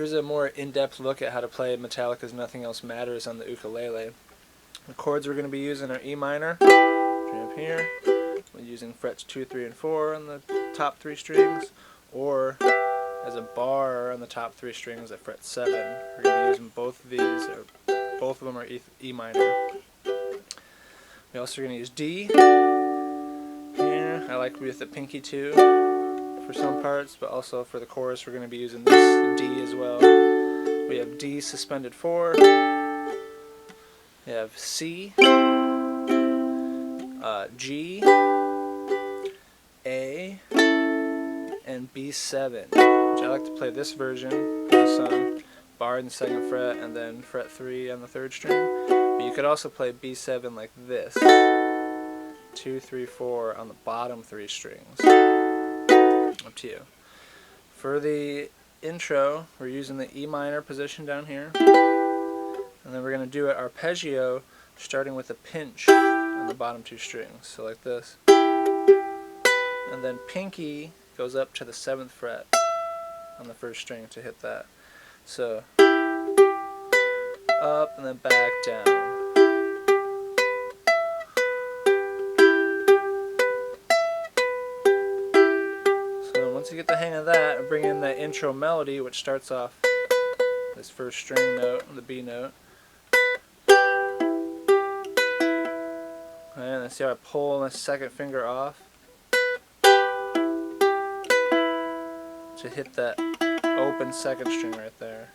Here's a more in-depth look at how to play Metallica's Nothing Else Matters on the ukulele. The chords we're going to be using are E minor, up here. We're using frets 2, 3, and 4 on the top 3 strings, or as a bar on the top 3 strings at fret 7. We're going to be using both of these, or both of them are E minor. We also are going to use D here. I like with the pinky too for some parts, but also for the chorus we're going to be using this D as well. We have D suspended 4. We have C, G, A, and B7, which I like to play this version, this bar in the 2nd fret and then fret 3 on the 3rd string. But you could also play B7 like this, 2, 3, 4 on the bottom 3 strings. Up to you. For the intro, we're using the E minor position down here, and then we're going to do it arpeggio starting with a pinch on the bottom 2 strings, so like this. And then pinky goes up to the 7th fret on the 1st string to hit that. So up and then back down. So once you get the hang of that, bring in the intro melody, which starts off this 1st string note, the B note. And then see how I pull the 2nd finger off to hit that open 2nd string right there.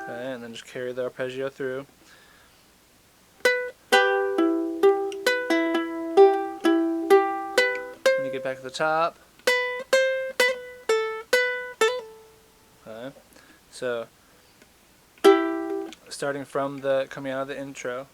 Okay, and then just carry the arpeggio through. When you get back to the top. Okay, so starting from the coming out of the intro.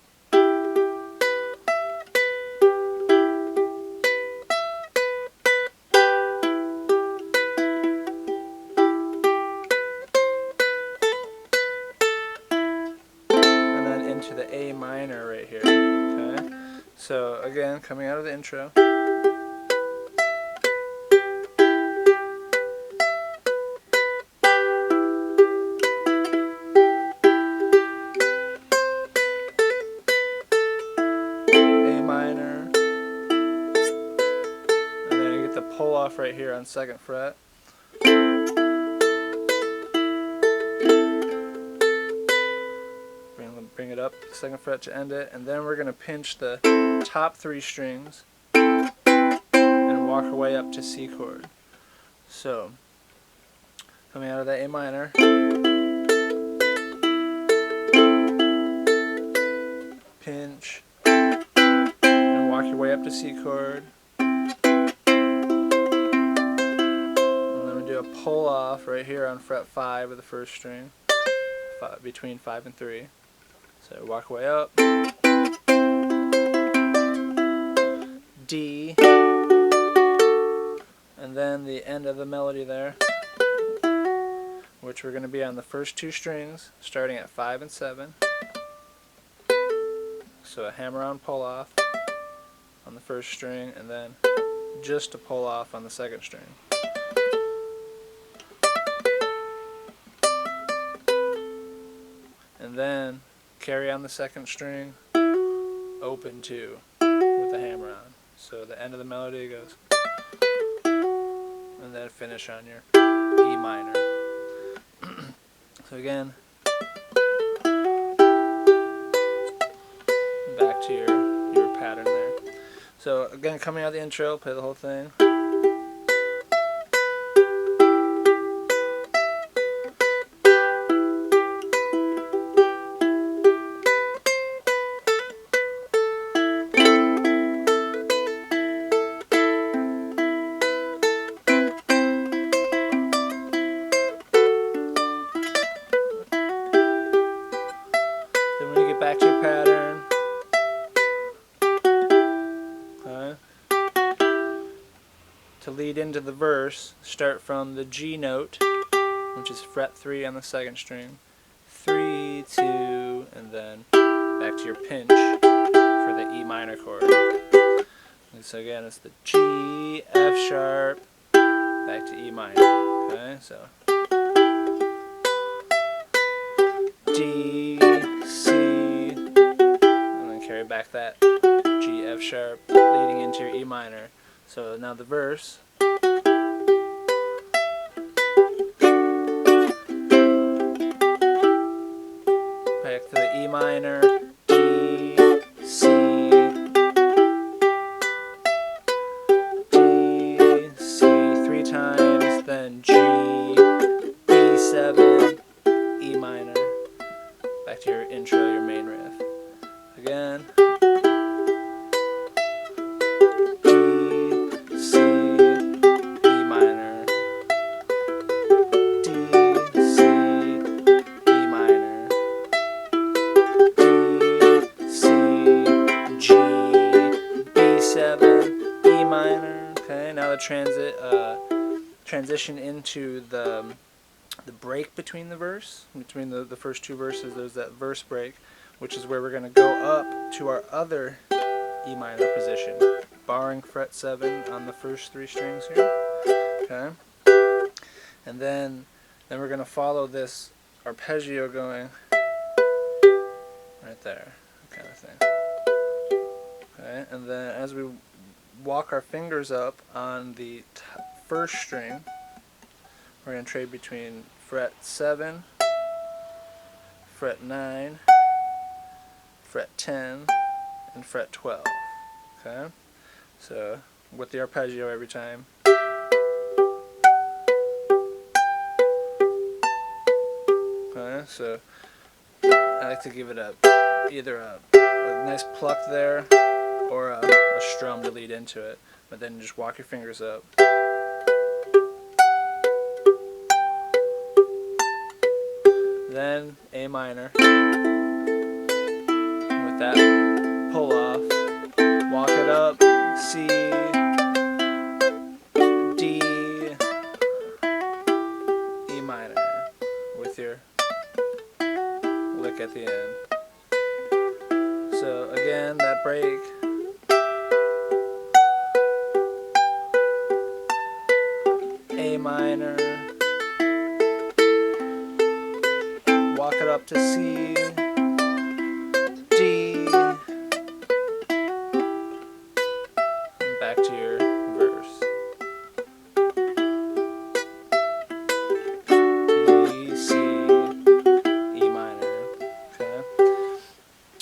And then into the A minor right here. Okay? So again, coming out of the intro. Pull off right here on 2nd fret. Bring it up 2nd fret to end it, and then we're going to pinch the top 3 strings and walk our way up to C chord. So coming out of that A minor, pinch, and walk your way up to C chord. Do a pull off right here on fret 5 of the 1st string, between 5 and 3. So walk way up, D, and then the end of the melody there, which we're going to be on the first 2 strings, starting at 5 and 7. So a hammer-on pull off on the 1st string, and then just a pull off on the 2nd string. And then carry on the 2nd string, open 2 with the hammer on. So the end of the melody goes, and then finish on your E minor. So again, back to your pattern there. So again, coming out of the intro, play the whole thing. Back to your pattern. Okay. To lead into the verse, start from the G note, which is fret 3 on the 2nd string, 3, 2, and then back to your pinch for the E minor chord. And so again, it's the G, F sharp, back to E minor. Okay, so D, C, and then carry back that G, F sharp, leading into your E minor. So now the verse. Back to the E minor, D, C, D, C 3 times, then G, B7, E minor. Back to your intro, your main riff. Again. D, C, E minor. D, C, E minor. D, C, G, B7, E minor. Okay, now the transition into the break between the verse, between the first two verses. There's that verse break, which is where we're going to go up to our other E minor position, barring fret 7 on the first 3 strings here. Okay, and then we're going to follow this arpeggio going right there, kind of thing. Okay, and then as we walk our fingers up on the first string, we're going to trade between fret 7, fret 9, fret 10, and fret 12. Okay, so with the arpeggio every time. Okay, so I like to give it either a nice pluck there or a strum to lead into it, but then just walk your fingers up. Then A minor with that pull off, walk it up, C, D, E minor with your lick at the end. So again, that break. A minor, walk it up to C, D, and back to your verse. D, C, E minor. Okay.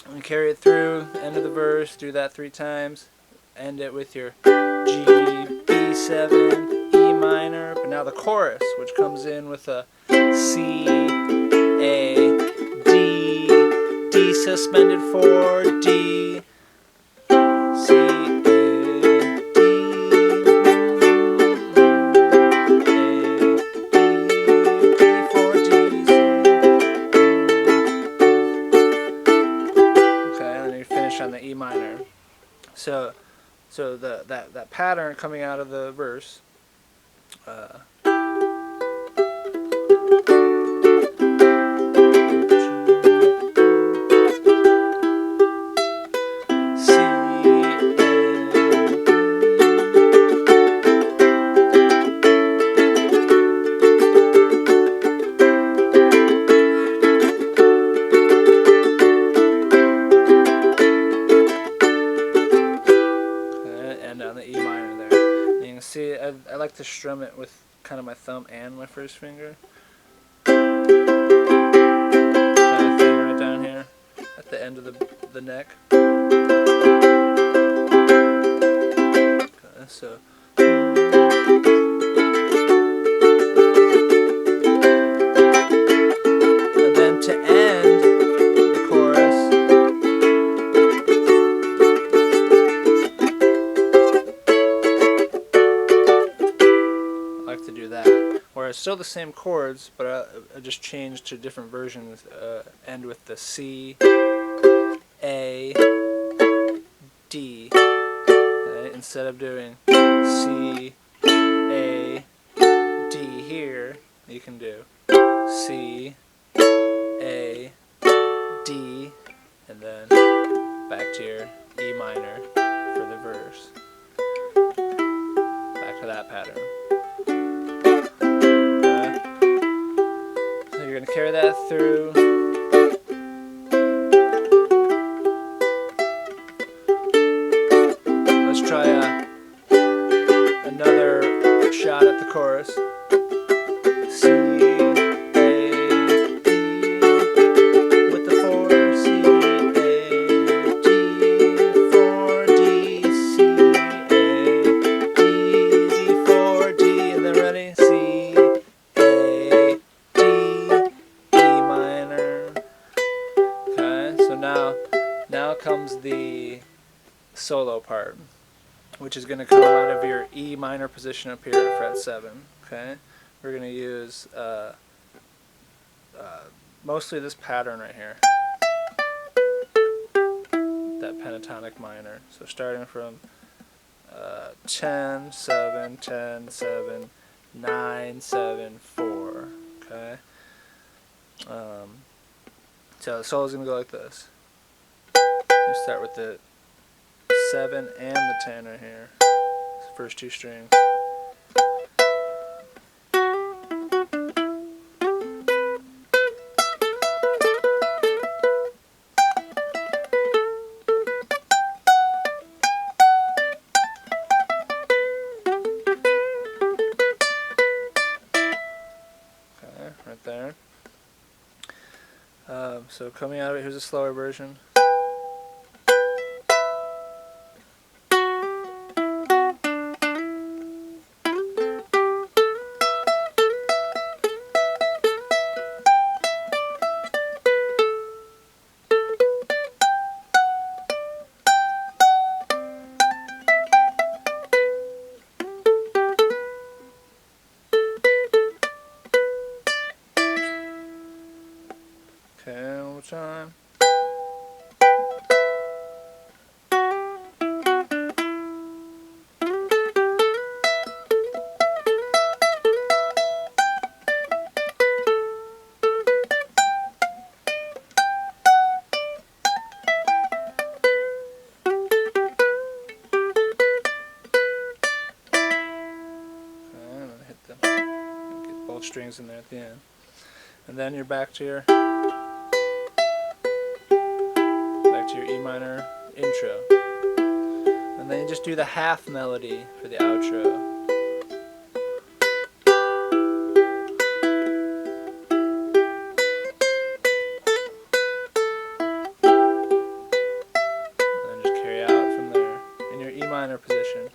And carry it through, end of the verse, do that 3 times, end it with your G, B7, E minor, but now the chorus, which comes in with a C, A, D, D suspended 4, D, C, A, D, A, D, 4 Ds. Okay, and then you finish on the E minor. So that pattern coming out of the verse. And on the E minor there. And you can see I like to strum it with kind of my thumb and my first finger. Kind of thing right down here at the end of the neck. Okay, so. And then to end the chorus, to do that, where it's still the same chords, but I just changed to different versions. End with the C, A, D. Okay? Instead of doing C, A, D here, you can do C, A, D, and then back to your E minor for the verse. Back to that pattern. going to carry that through. Let's try another shot at the chorus. C, A, D, with the 4, C, A, G, 4, D, C, A, D, D, 4, D, and then ready? C, A, D, E minor. Okay, so now comes the solo part, which is going to come out of your E minor position up here at fret 7. Okay, we're going to use mostly this pattern right here, that pentatonic minor. So starting from 10, 7, 10, 7, 9, 7, 4. Okay, so the solo is going to go like this. You start with the 7 and the 10 right here, first 2 strings. Okay, right there. So coming out of it, here's a slower version. Okay, one more time. Get both strings in there at the end. And then you're back to your E minor intro. And then you just do the half melody for the outro. And then just carry out from there in your E minor position.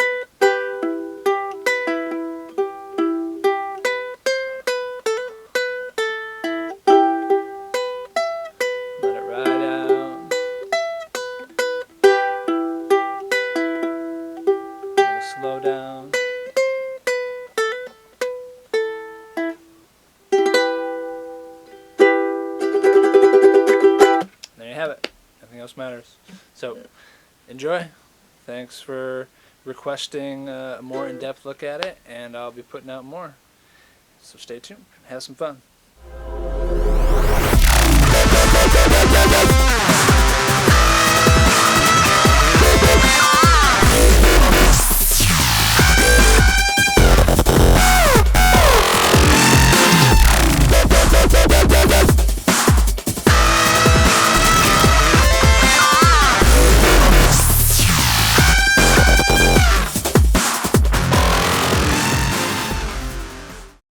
Slow down. There you have it. Nothing else matters. So, enjoy. Thanks for requesting a more in-depth look at it, and I'll be putting out more. So stay tuned. Have some fun.